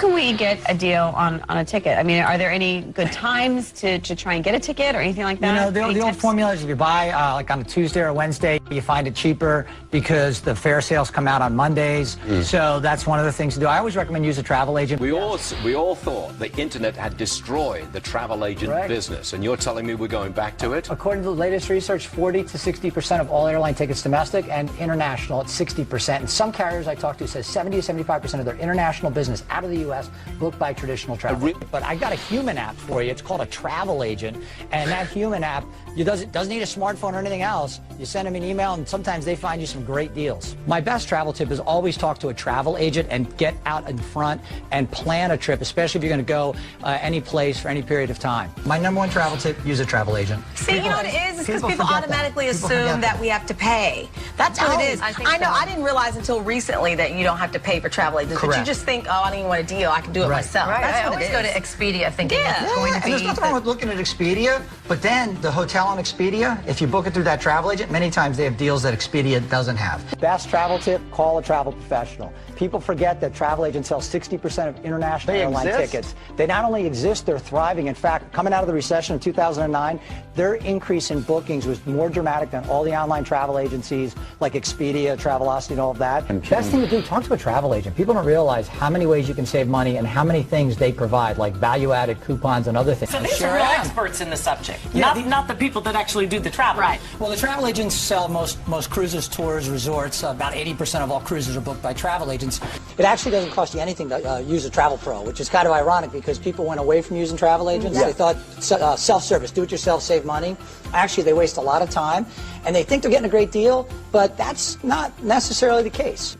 can we get a deal on a ticket? I mean, are there any good times to try and get a ticket or anything like that? You know, the old formula is if you buy like on a Tuesday or a Wednesday, you find it cheaper because the fare sales come out on Mondays. So that's one of the things to do. I always recommend use a travel agent. We all thought the internet had destroyed the travel agent business, and you're telling me we're going back to it? According to the latest research, 40 to 60% of all airline tickets domestic and international at 60%. And some carriers I talked to says 70 to 75% of their international business out of the U.S. booked by traditional travel. But I got a human app for you. It's called a travel agent. And that human app, doesn't need a smartphone or anything else. You send them an email, and sometimes they find you some great deals. My best travel tip is always talk to a travel agent and get out in front and plan a trip, especially if you're going to go any place for any period of time. My number 1 travel tip, use a travel agent. See, you know what it is? It's because people automatically assume that we have to pay. That's what it is. I know. I didn't realize until recently that you don't have to pay for travel agents. But you just think, oh, I don't even want a deal. I can do it myself. Right. That's I what always go to Expedia thinking it's going to be... And there's nothing wrong with looking at Expedia, but then the hotel on Expedia, if you book it through that travel agent, many times they have deals that Expedia doesn't have. Best travel tip, call a travel professional. People forget that travel agents sell 60% of international airline tickets. They not only exist, they're thriving. In fact, coming out of the recession of 2009, their increase in bookings was more dramatic than all the online travel agencies like Expedia, Travelocity, and all of that. Best thing to do, talk to a travel agent. People don't realize how many ways you can save money and how many things they provide, like value-added coupons and other things. So these are real experts in the subject, not the people that actually do the travel. Right. Well, the travel agents sell most cruises, tours, resorts. About 80% of all cruises are booked by travel agents. It actually doesn't cost you anything to use a Travel Pro, which is kind of ironic because people went away from using travel agents. They thought self-service, do-it-yourself, save money. Actually, they waste a lot of time, and they think they're getting a great deal, but that's not necessarily the case.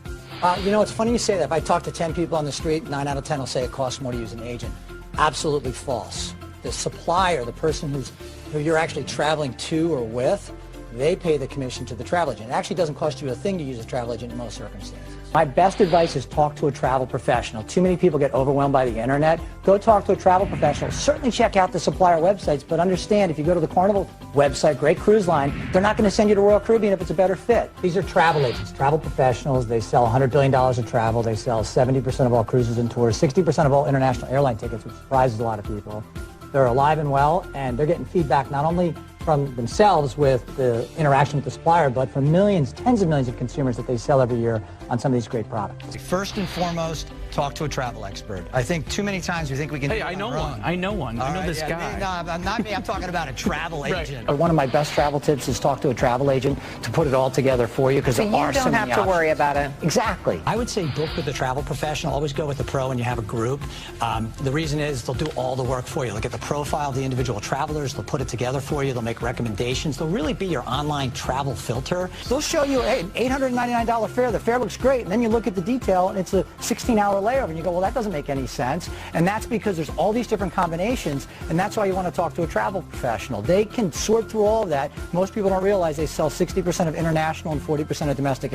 You know, it's funny you say that. If I talk to 10 people on the street, 9 out of 10 will say it costs more to use an agent. Absolutely false. The supplier, the person who you're actually traveling to or with, they pay the commission to the travel agent. It actually doesn't cost you a thing to use a travel agent in most circumstances. My best advice is talk to a travel professional. Too many people get overwhelmed by the internet. Go talk to a travel professional. Certainly check out the supplier websites, but understand if you go to the Carnival website, great cruise line, they're not going to send you to Royal Caribbean if it's a better fit. These are travel agents, travel professionals. They sell $100 billion of travel. They sell 70% of all cruises and tours, 60% of all international airline tickets, which surprises a lot of people. They're alive and well, and they're getting feedback not only from themselves with the interaction with the supplier, but from millions, tens of millions of consumers that they sell every year on some of these great products. First and foremost, talk to a travel expert. I think too many times we think we can do it on our own. I know one. I know this guy. No, not me. I'm talking about a travel agent. One of my best travel tips is talk to a travel agent to put it all together for you because there are so many options. You don't have to worry about it. Exactly. I would say book with a travel professional. Always go with a pro when you have a group. The reason is they'll do all the work for you. They'll get the profile of the individual travelers. They'll put it together for you. They'll make recommendations. They'll really be your online travel filter. They'll show you, hey, an $899 fare. The fare looks great. And then you look at the detail, and it's a 16-hour layover. And you go, well, that doesn't make any sense. And that's because there's all these different combinations, and that's why you want to talk to a travel professional. They can sort through all of that. Most people don't realize they sell 60% of international and 40% of domestic